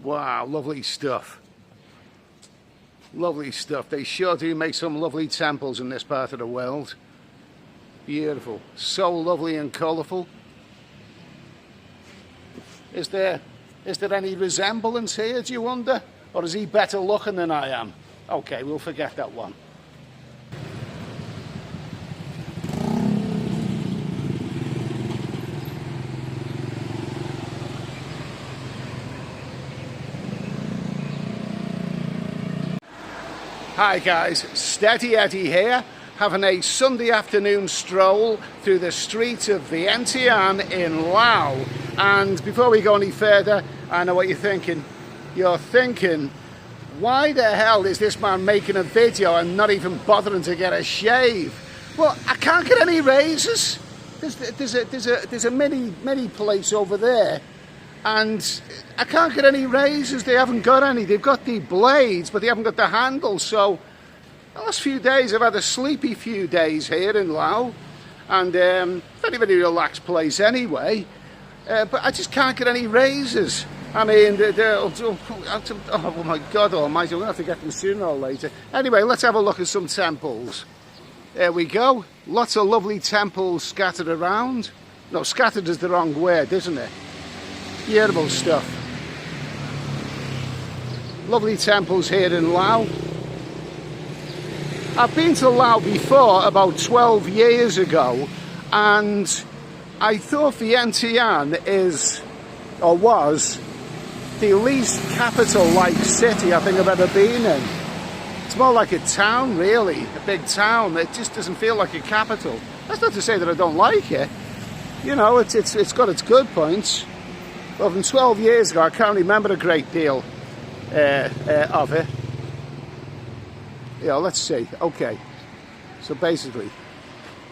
Wow, lovely stuff. Lovely stuff. They sure do make some lovely temples in this part of the world. Beautiful. So lovely and colourful. Is there any resemblance here, do you wonder? Or is he better looking than I am? Okay, we'll forget that one. Hi guys, Steady Eddie here, having a Sunday afternoon stroll through the streets of Vientiane in Laos. And before we go any further, I know what you're thinking. You're thinking, why the hell is this man making a video and not even bothering to get a shave? Well, I can't get any razors. There's a mini place over there, and I can't get any razors. They haven't got any. They've got the blades, but they haven't got the handles. So the last few days I've had a sleepy few days here in Laos, and very, very relaxed place anyway. But I just can't get any razors. I mean, oh my God almighty, we're going to have to get them sooner or later. Anyway, let's have a look at some temples. There we go. Lots of lovely temples scattered around. No, scattered is the wrong word, isn't it? Beautiful stuff. Lovely temples here in Laos. I've been to Laos before, about 12 years ago, and I thought Vientiane is, or was, the least capital-like city I think I've ever been in. It's more like a town, really, a big town. It just doesn't feel like a capital. That's not to say that I don't like it. You know, it's got its good points. Well, from 12 years ago, I can't remember a great deal of it. Yeah, let's see. Okay, so basically,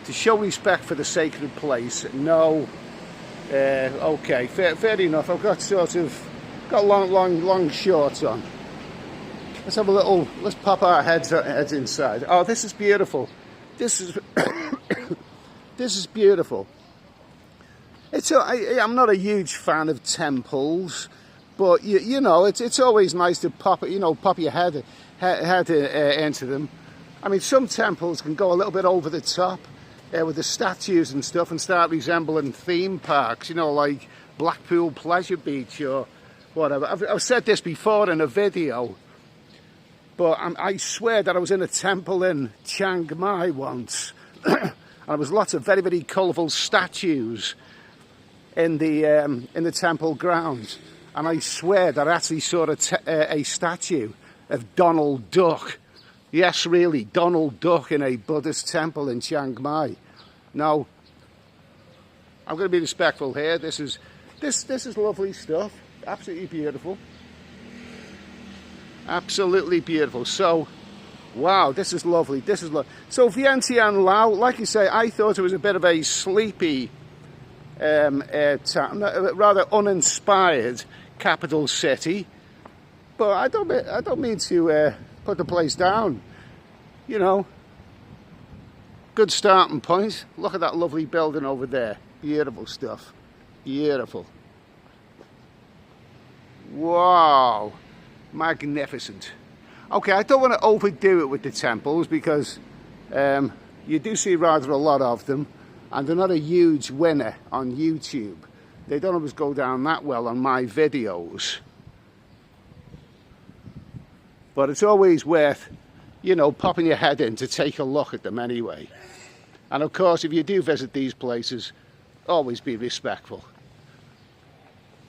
to show respect for the sacred place, no. Okay, fair enough. I've got got long shorts on. Let's have a little. Let's pop our heads inside. Oh, this is beautiful. This is this is beautiful. I'm not a huge fan of temples, but you know, it's always nice to pop your head into them. I mean, some temples can go a little bit over the top with the statues and stuff and start resembling theme parks, you know, like Blackpool Pleasure Beach or whatever. I've said this before in a video, but I swear that I was in a temple in Chiang Mai once, and there was lots of very, very colourful statues in the temple grounds, and I swear that I actually saw a statue of Donald Duck. Yes, really, Donald Duck in a Buddhist temple in Chiang Mai. Now, I'm going to be respectful here. This is lovely stuff. Absolutely beautiful. Absolutely beautiful. So, wow, this is lovely. This is so Vientiane, Laos. Like you say, I thought it was a bit of a sleepy, rather uninspired capital city. But I don't mean to put the place down. You know, good starting point. Look at that lovely building over there. Beautiful stuff. Beautiful. Wow, magnificent. Okay, I don't want to overdo it with the temples because you do see rather a lot of them, and they're not a huge winner on YouTube. They don't always go down that well on my videos. But it's always worth, you know, popping your head in to take a look at them anyway. And of course, if you do visit these places, always be respectful.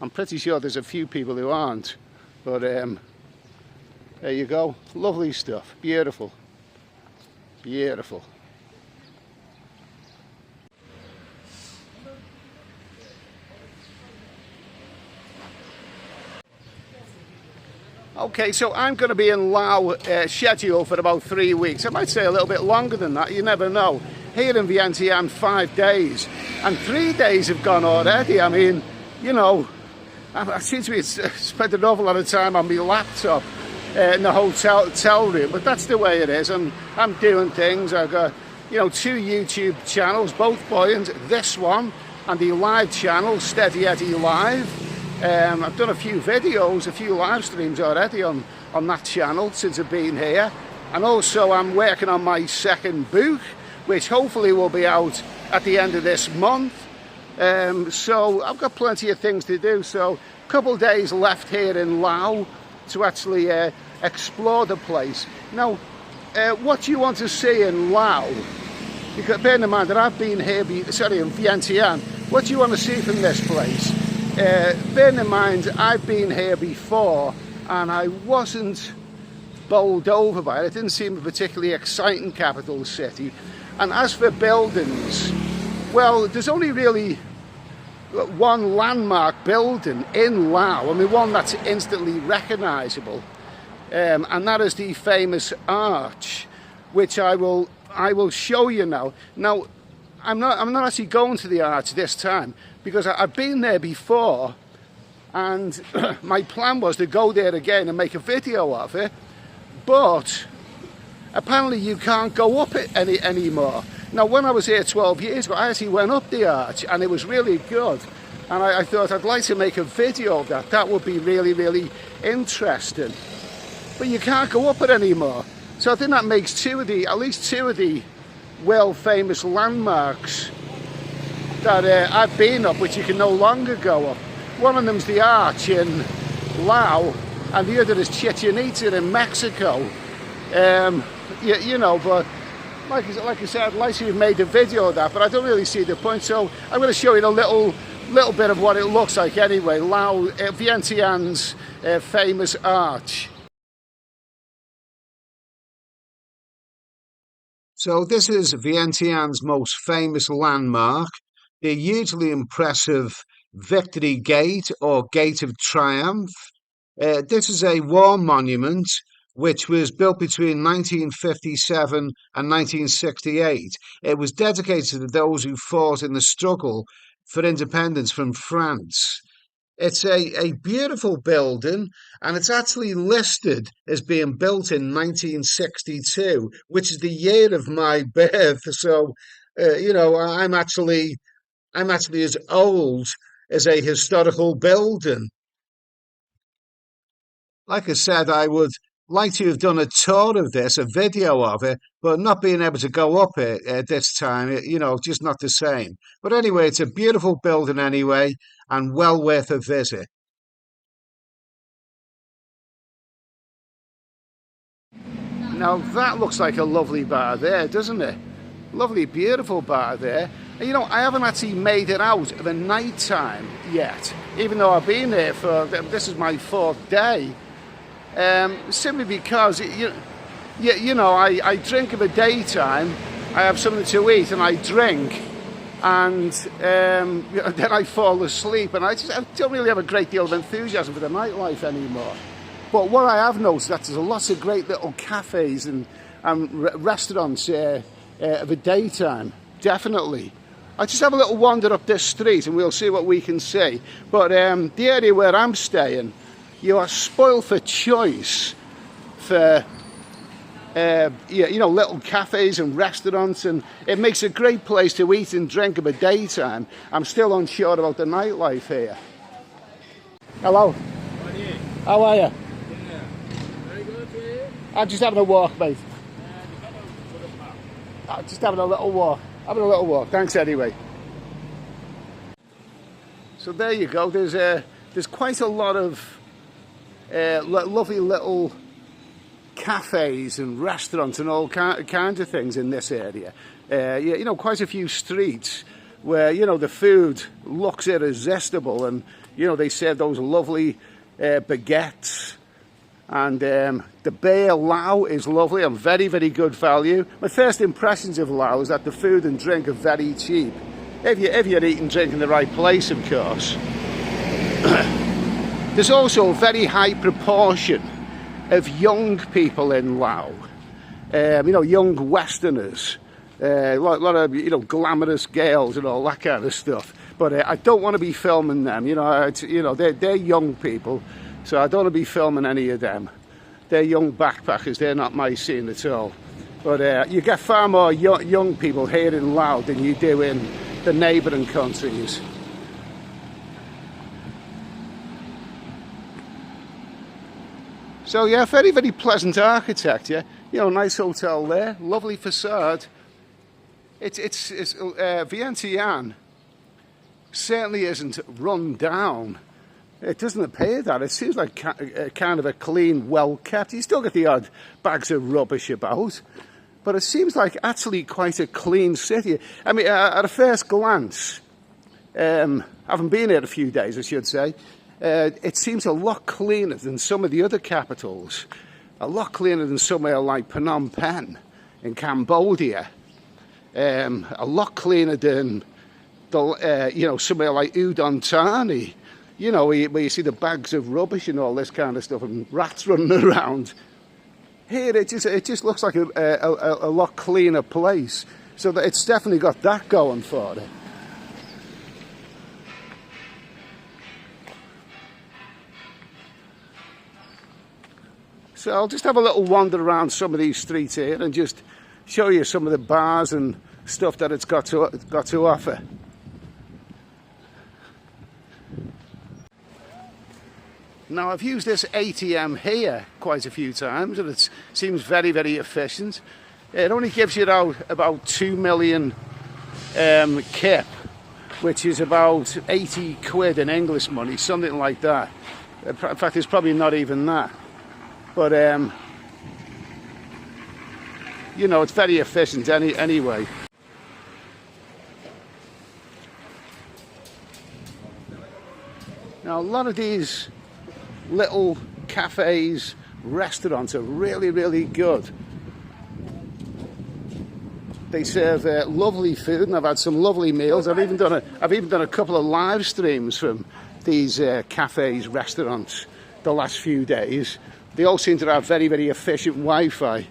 I'm pretty sure there's a few people who aren't, but there you go. Lovely stuff. Beautiful. Beautiful. Okay, so I'm going to be in Laos schedule for about 3 weeks. I might say a little bit longer than that, you never know. Here in Vientiane, 5 days. And 3 days have gone already. I mean, you know, I seem to be spent an awful lot of time on my laptop in the hotel room, but that's the way it is. And I'm doing things. I've got, you know, 2 YouTube channels, both buoyant. This one and the live channel, Steady Eddie Live. I've done a few videos, a few live streams already on that channel since I've been here. And also I'm working on my second book, which hopefully will be out at the end of this month. So I've got plenty of things to do. So a couple of days left here in Laos to actually explore the place. Now, what do you want to see in Laos? Because bear in mind that I've been here, in Vientiane. What do you want to see from this place? Bear in mind, I've been here before and I wasn't bowled over by it. It didn't seem a particularly exciting capital city. And as for buildings, well, there's only really one landmark building in Laos. I mean, one that's instantly recognisable, and that is the famous arch, which I will show you now. Now, I'm not actually going to the arch this time because I've been there before, and my plan was to go there again and make a video of it, but apparently you can't go up it anymore. Now, when I was here 12 years ago, I actually went up the arch and it was really good, and I thought I'd like to make a video of that. That would be really, really interesting, but you can't go up it anymore. So I think that makes at least two of the world famous landmarks that I've been up, which you can no longer go up. One of them's the arch in Laos, and the other is Chichen Itza in Mexico. You know, but like I said, I'd like to have made a video of that, but I don't really see the point. So I'm going to show you a little bit of what it looks like anyway. Laos, Vientiane's famous arch. So this is Vientiane's most famous landmark, the hugely impressive Victory Gate or Gate of Triumph. This is a war monument which was built between 1957 and 1968. It was dedicated to those who fought in the struggle for independence from France. It's a beautiful building, and it's actually listed as being built in 1962, which is the year of my birth. So, you know, I'm actually as old as a historical building. Like I said, I would like to have done a tour of this, a video of it, but not being able to go up it at this time, you know, just not the same. But anyway, it's a beautiful building anyway, and well worth a visit. Now that looks like a lovely bar there, doesn't it? Lovely, beautiful bar there. And you know, I haven't actually made it out of a night time yet, even though I've been there this is my 4th day. Simply because, you know, I drink in the daytime, I have something to eat and I drink, and then I fall asleep, and I don't really have a great deal of enthusiasm for the nightlife anymore. But what I have noticed that there's lots of great little cafes and restaurants of the daytime, definitely. I just have a little wander up this street and we'll see what we can see. But the area where I'm staying, you are spoiled for choice for you know, little cafes and restaurants, and it makes a great place to eat and drink in the daytime. I'm still unsure about the nightlife here. Hello. How are you? Yeah. Very good. I'm just having a walk, mate. I'm just having a little walk. Thanks anyway. So there you go. There's quite a lot of lovely little cafes and restaurants and all kinds of things in this area. You know, quite a few streets where, you know, the food looks irresistible, and, you know, they serve those lovely baguettes, and the beer Laos is lovely and very, very good value. My first impressions of Laos is that the food and drink are very cheap, if you're eating and drinking the right place, of course. There's also a very high proportion of young people in Laos, you know, young Westerners, a lot of, you know, glamorous girls and all that kind of stuff. But I don't want to be filming them, you know, they're young people, so I don't want to be filming any of them. They're young backpackers, they're not my scene at all. But you get far more young people here in Laos than you do in the neighbouring countries. So yeah, very, very pleasant architecture. You know, nice hotel there, lovely facade. It's Vientiane certainly isn't run down. It doesn't appear that. It seems like kind of a clean, well kept. You still get the odd bags of rubbish about, but it seems like actually quite a clean city. I mean, at a first glance, having been here a few days, I should say, it seems a lot cleaner than some of the other capitals. A lot cleaner than somewhere like Phnom Penh in Cambodia. A lot cleaner than you know, somewhere like Udon Thani. You know, where you see the bags of rubbish and all this kind of stuff and rats running around. Here it just looks like a lot cleaner place. So that it's definitely got that going for it. So I'll just have a little wander around some of these streets here and just show you some of the bars and stuff that it's got to offer. Now I've used this ATM here quite a few times and it seems very, very efficient. It only gives you out about 2 million kip, which is about 80 quid in English money, something like that. In fact, it's probably not even that. But, you know, it's very efficient anyway. Now, a lot of these little cafes, restaurants are really, really good. They serve lovely food, and I've had some lovely meals. I've even done a couple of live streams from these cafes, restaurants, the last few days. They all seem to have very, very efficient Wi-Fi.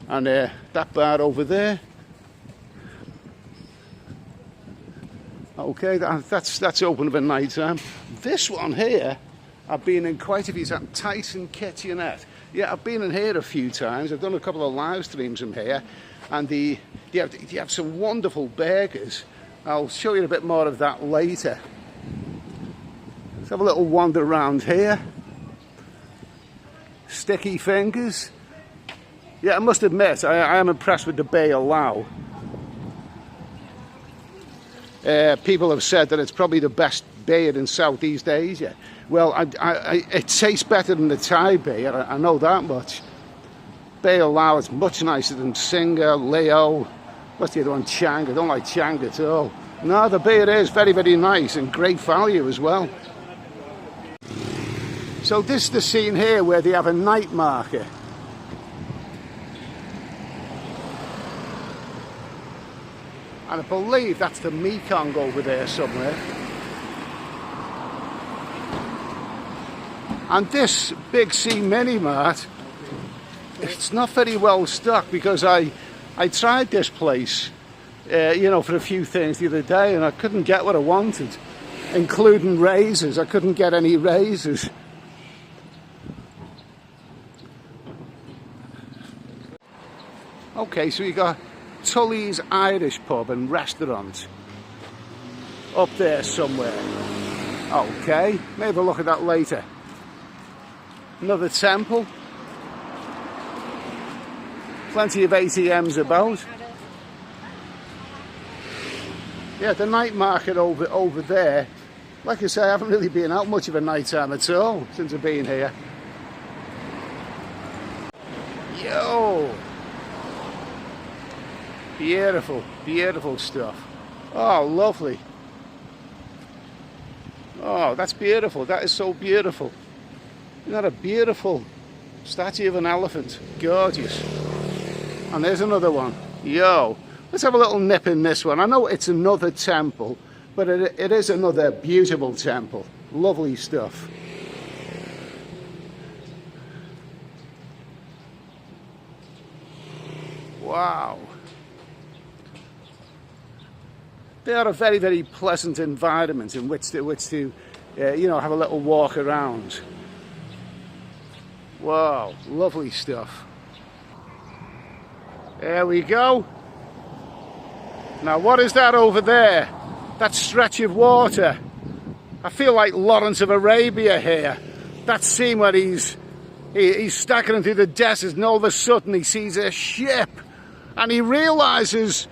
And that bar over there. Okay, that's open for night time. This one here, I've been in quite a few times. Tyson Kitchenette. Yeah, I've been in here a few times. I've done a couple of live streams in here. And you have some wonderful burgers. I'll show you a bit more of that later. Let's have a little wander around here. Sticky fingers. Yeah, I must admit, I am impressed with the Bay of Laos. People have said that it's probably the best bay in Southeast Asia. Well, it tastes better than the Thai Bay, I know that much. Bay of Laos is much nicer than Singa, Leo. What's the other one? Chang. I don't like Chang at all. No, the Bay is very, very nice and great value as well. So this is the scene here where they have a night market. And I believe that's the Mekong over there somewhere. And this Big C Mini Mart, it's not very well stocked because I tried this place, you know, for a few things the other day and I couldn't get what I wanted, including razors. I couldn't get any razors. Okay, so you got Tully's Irish pub and restaurant up there somewhere. Okay, maybe I'll look at that later. Another temple. Plenty of ATMs about. Yeah, the night market over there. Like I say, I haven't really been out much of a night time at all since I've been here. Yo! Beautiful, beautiful stuff. Oh, lovely. Oh, that's beautiful. That is so beautiful. Isn't that a beautiful statue of an elephant? Gorgeous. And there's another one. Yo. Let's have a little nip in this one. I know it's another temple, but it is another beautiful temple. Lovely stuff. Wow. They are a very, very pleasant environment in which to you know, have a little walk around. Wow, lovely stuff. There we go. Now, what is that over there? That stretch of water. I feel like Lawrence of Arabia here. That scene where he's He's staggering through the desert, and all of a sudden he sees a ship, and he realises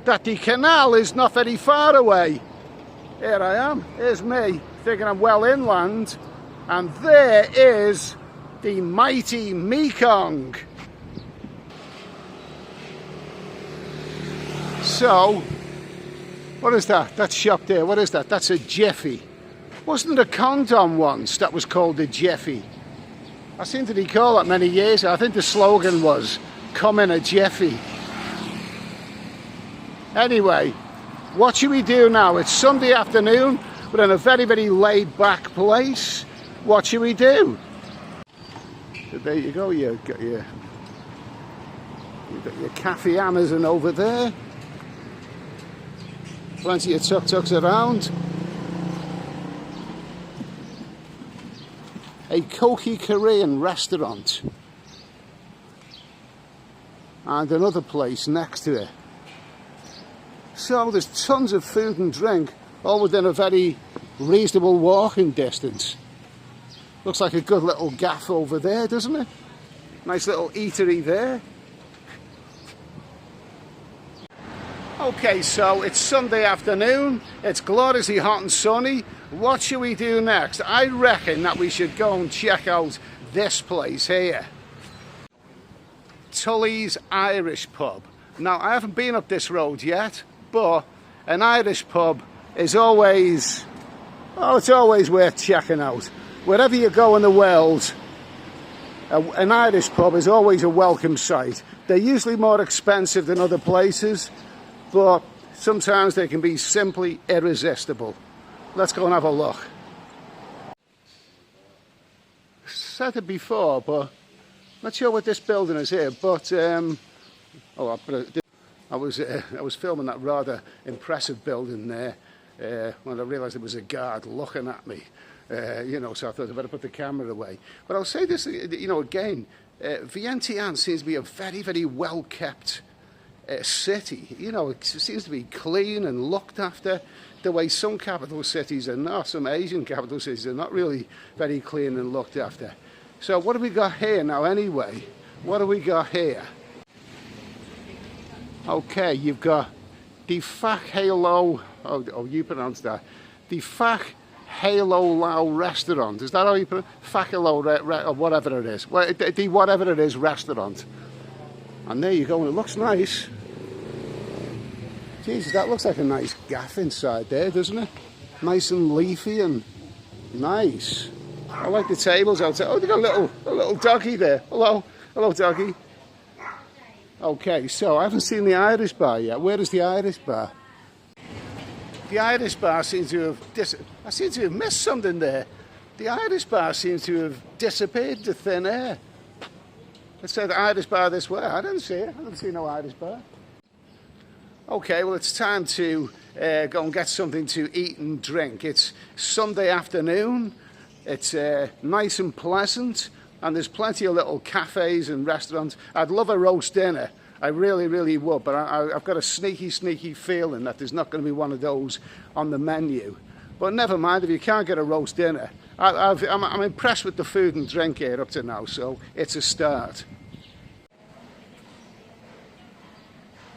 that the canal is not very far away. Here I am, here's me, thinking I'm well inland, and there is the mighty Mekong. So, what is that? That shop there, what is that? That's a Jiffy. Wasn't there a condom once that was called a Jiffy? I seem to recall that many years ago. I think the slogan was, "Come in a Jiffy." Anyway, what should we do now? It's Sunday afternoon. We're in a very, very laid-back place. What should we do? So there you go. You've got your cafe Amazon over there. Plenty of tuk-tuks around. A Koki Korean restaurant. And another place next to it. So there's tons of food and drink, all within a very reasonable walking distance. Looks like a good little gaff over there, doesn't it? Nice little eatery there. Okay, so it's Sunday afternoon, it's gloriously hot and sunny. What should we do next? I reckon that we should go and check out this place here. Tully's Irish Pub. Now, I haven't been up this road yet, but an Irish pub is always, oh, it's always worth checking out. Wherever you go in the world, an Irish pub is always a welcome sight. They're usually more expensive than other places, but sometimes they can be simply irresistible. Let's go and have a look. Said it before, but not sure what this building is here. But I was filming that rather impressive building there when I realised there was a guard looking at me. You know, so I thought I better put the camera away. But I'll say this, you know, again, Vientiane seems to be a very, very well kept city. You know, it seems to be clean and looked after, the way some capital cities are not. Some Asian capital cities are not really very clean and looked after. So what have we got here now anyway? What have we got here? Okay, you've got the Phak Halo, oh you pronounce that, the Phak Halo Lao restaurant. Is that how you pronounce it? Phak Halo, or whatever it is. Well, the whatever it is restaurant. And there you go, and it looks nice. Jesus, that looks like a nice gaff inside there, doesn't it? Nice and leafy and nice. I like the tables outside. Oh, they got a little doggy there. Hello, hello doggy. Okay, so I haven't seen the Irish bar yet. Where is the Irish bar? The Irish bar seems to have I seem to have missed something there. The Irish bar seems to have disappeared to thin air. It said Irish bar this way. I didn't see it. I didn't see no Irish bar. Okay, well, it's time to go and get something to eat and drink. It's Sunday afternoon. It's nice and pleasant, and there's plenty of little cafes and restaurants. I'd love a roast dinner. I really, really would, but I've got a sneaky, sneaky feeling that there's not going to be one of those on the menu. But never mind, if you can't get a roast dinner. I'm impressed with the food and drink here up to now, so it's a start.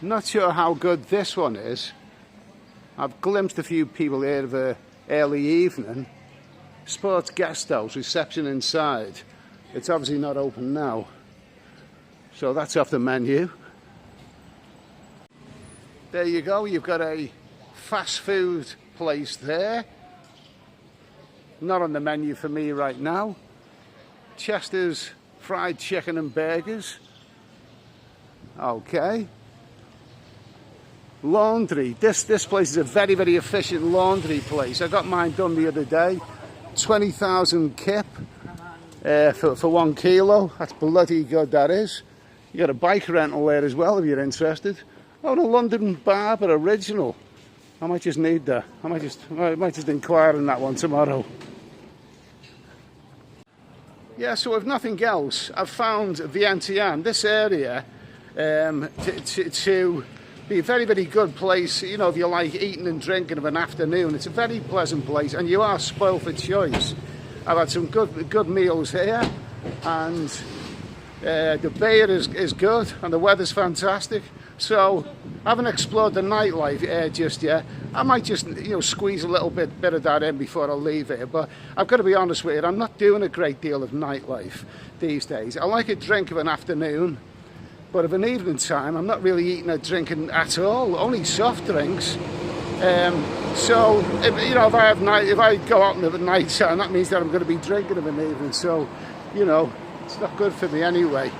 Not sure how good this one is. I've glimpsed a few people here of the early evening. Sports guest house, reception inside. It's obviously not open now. So that's off the menu. There you go, you've got a fast food place there. Not on the menu for me right now. Chester's fried chicken and burgers. Okay. Laundry. This place is a very, very efficient laundry place. I got mine done the other day. 20,000 kip for 1 kilo. That's bloody good, that is. You got a bike rental there as well if you're interested. Oh, the London Barber original. I might just need that. I might just inquire on that one tomorrow. Yeah, so if nothing else, I've found Vientiane, this area, to be a very, very good place. You know, if you like eating and drinking of an afternoon, it's a very pleasant place, and you are spoiled for choice. I've had some good meals here, and the beer is good and the weather's fantastic. So I haven't explored the nightlife just yet. I might just squeeze a little bit of that in before I leave here, but I've got to be honest with you, I'm not doing a great deal of nightlife these days. I like a drink of an afternoon, but of an evening time I'm not really eating or drinking at all, only soft drinks. So if I go out at night time, that means that I'm going to be drinking of an evening, so it's not good for me anyway.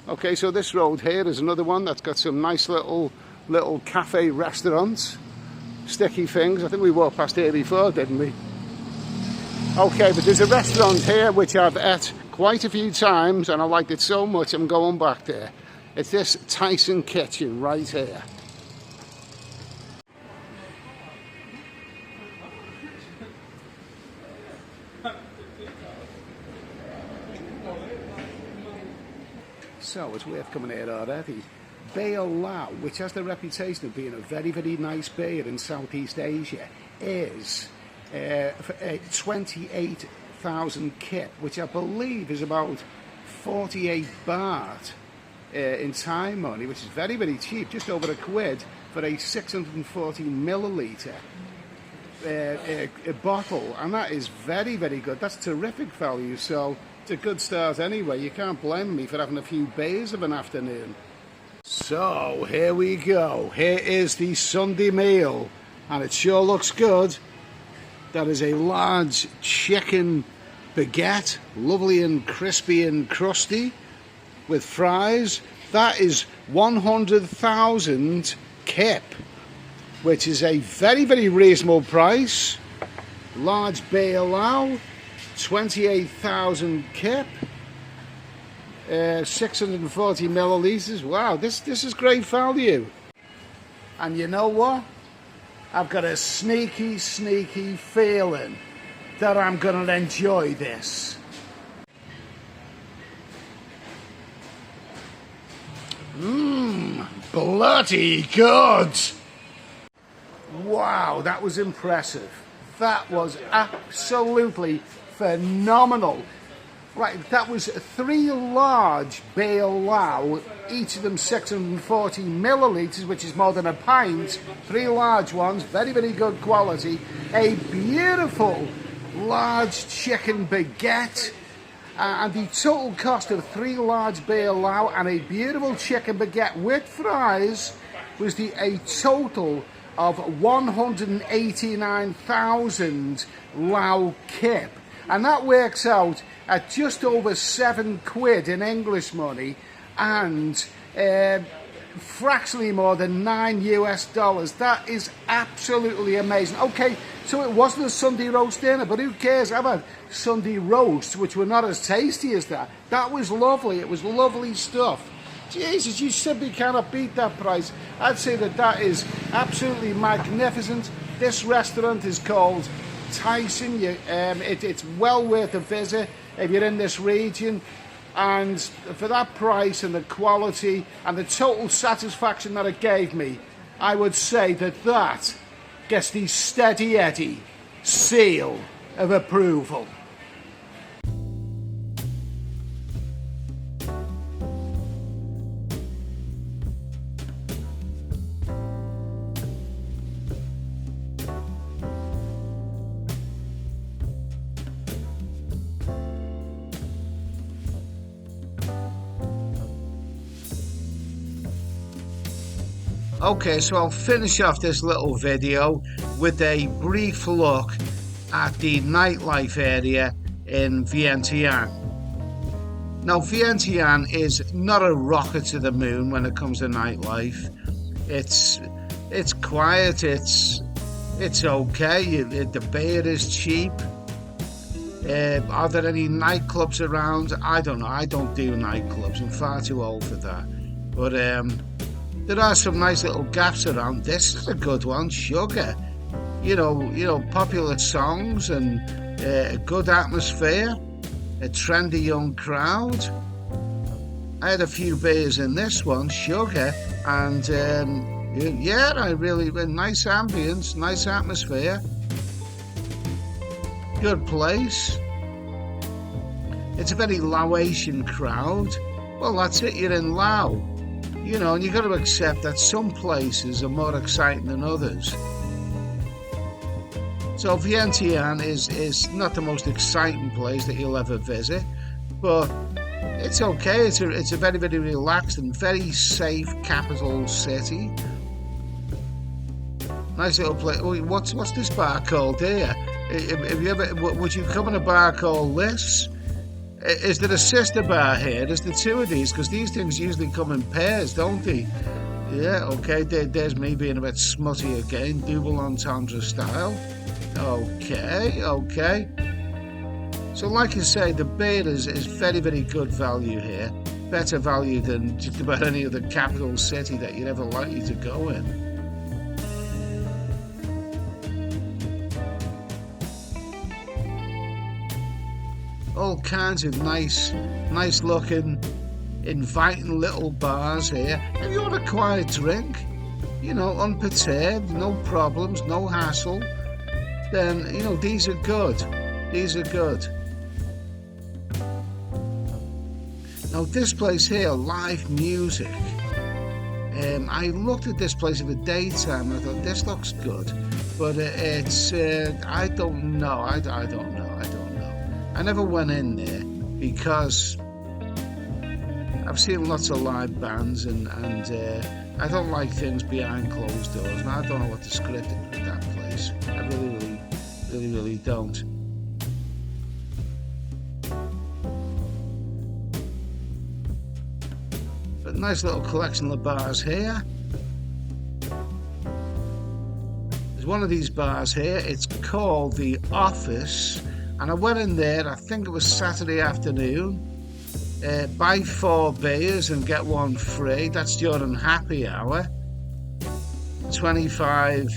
Okay, so this road here is another one that's got some nice little cafe restaurants, sticky things. I think we walked past here before, didn't we? Okay, but there's a restaurant here which I've ate quite a few times and I liked it so much I'm going back there. It's this Tyson kitchen right here. So it's worth coming here already. Beer Lao, which has the reputation of being a very, very nice beer in Southeast Asia, is 28,000 kip, which I believe is about 48 baht in Thai money, which is very, very cheap, just over £1 for a 640 milliliter a bottle, and that is very, very good. That's terrific value, so it's a good start anyway. You can't blame me for having a few beers of an afternoon. So here we go. Here is the Sunday meal, and it sure looks good. That is a large chicken baguette, lovely and crispy and crusty, with fries. That is 100,000 kip, which is a very, very reasonable price. Large beer lao, 28,000 kip, 640 millilitres. Wow, this is great value. And you know what? I've got a sneaky feeling that I'm going to enjoy this. Bloody good! Wow, that was impressive. That was absolutely phenomenal. Right, that was 3 large beer lao, each of them 640 millilitres, which is more than a pint. 3 large ones, very, very good quality. A beautiful large chicken baguette. And the total cost of 3 large beer lao and a beautiful chicken baguette with fries was a total of 189,000 lao kip. And that works out at just over £7 in English money and fractionally more than $9 US. That is absolutely amazing. Okay, so it wasn't a Sunday roast dinner, but who cares? I've had Sunday roasts which were not as tasty as that. That was lovely. It was lovely stuff. Jesus, you simply cannot beat that price. I'd say that is absolutely magnificent. This restaurant is called Tyson. It's well worth a visit if you're in this region, and for that price and the quality and the total satisfaction that it gave me, I would say that gets the Steady Eddie seal of approval. Okay, so I'll finish off this little video with a brief look at the nightlife area in Vientiane. Now, Vientiane is not a rocket to the moon when it comes to nightlife. It's quiet, it's okay, the beer is cheap. Are there any nightclubs around? I don't know, I don't do nightclubs, I'm far too old for that. But there are some nice little gaps around. This is a good one, Sugar. You know, popular songs and a good atmosphere, a trendy young crowd. I had a few beers in this one, Sugar, and Yeah, I really nice ambience, nice atmosphere, good place. It's a very Laotian crowd. Well, that's it. You're in Laos, and you've got to accept that some places are more exciting than others. So Vientiane is not the most exciting place that you'll ever visit, but it's okay. It's a very, very relaxed and very safe capital city. Nice little place. Oh, what's this bar called here? Have you ever? Would you come in a bar called this? Is there a sister bar here? There's the two of these because these things usually come in pairs, don't they? Yeah. Okay. There's me being a bit smutty again, double entendre style. Okay. Okay. So, like I say, the beer is very, very good value here. Better value than just about any other capital city that you're ever likely to go in. All kinds of nice looking, inviting little bars here. If you want a quiet drink, unperturbed, no problems, no hassle, then, these are good. These are good. Now, this place here, live music. I looked at this place in the daytime and I thought, this looks good. But it's, I don't know. I don't know. I never went in there because I've seen lots of live bands and I don't like things behind closed doors. And I don't know what the script is with that place. I really don't. But nice little collection of bars here. There's one of these bars here. It's called The Office. And I went in there, I think it was Saturday afternoon, buy 4 beers and get 1 free. That's during happy hour. 25,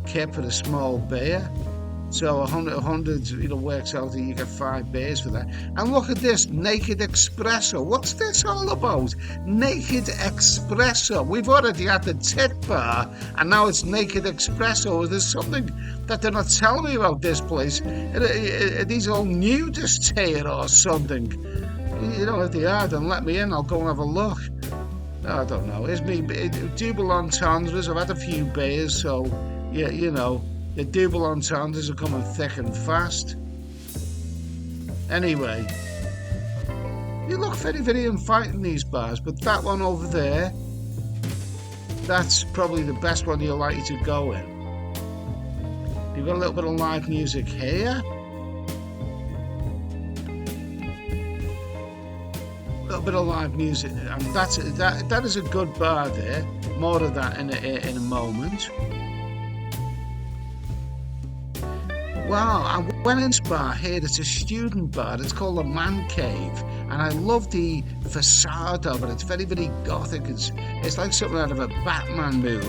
kip for a small beer. So 100, works out that you get 5 beers for that. And look at this, Naked Espresso. What's this all about? Naked Espresso. We've already had the tit bar, and now it's Naked Espresso. Is there something that they're not telling me about this place? Are these all nudists here or something? If they are, then let me in. I'll go and have a look. I don't know. It's me, double entendres. I've had a few beers, so, yeah, the double entendres are coming thick and fast. Anyway, you look very, very inviting, these bars, but that one over there, that's probably the best one you're likely to go in. You've got a little bit of live music here. A little bit of live music, and that is a good bar there. More of that in a moment. Wow, I went in this bar here. It's a student bar. It's called the Man Cave, and I love the facade of it. It's very, very gothic. It's like something out of a Batman movie.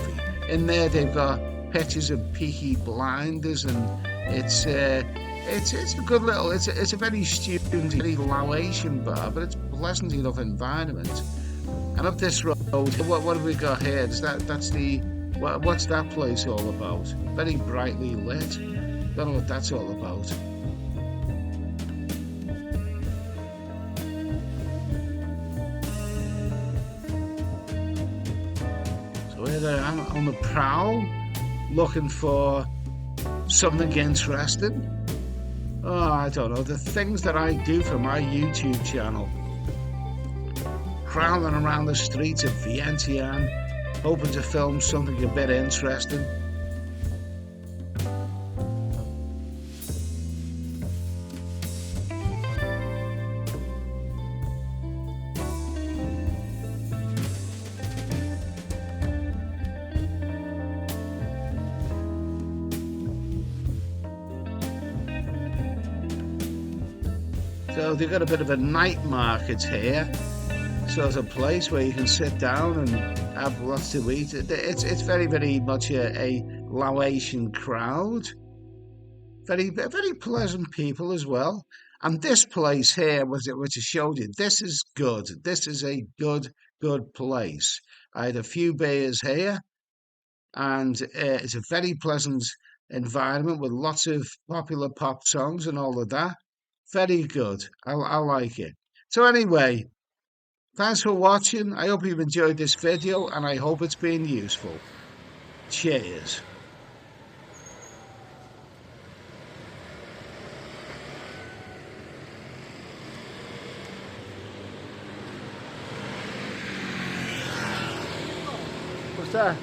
In there, they've got pictures of Peaky Blinders, and it's a good little. It's a very student, very Laotian bar, but it's a pleasant enough environment. And up this road, what have we got here? What's that place all about? Very brightly lit. Don't know what that's all about. So here I am on the prowl, looking for something interesting. Oh, I don't know, the things that I do for my YouTube channel. Prowling around the streets of Vientiane, hoping to film something a bit interesting. So they've got a bit of a night market here. So it's a place where you can sit down and have lots to eat. It's very, very much a Laotian crowd. Very, very pleasant people as well. And this place here, which I showed you, this is good. This is a good good place. I had a few beers here, and it's a very pleasant environment with lots of popular pop songs and all of that. Very good. I like it. So anyway, thanks for watching. I hope you've enjoyed this video, and I hope it's been useful. Cheers. What's that?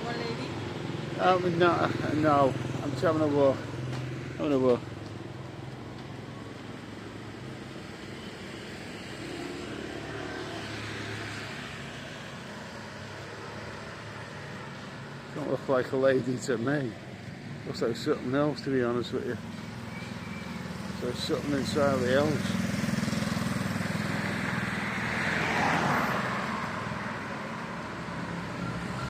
One lady? No, I'm just having a walk. Having a walk. Don't look like a lady to me. Looks like something else, to be honest with you. So something inside the house.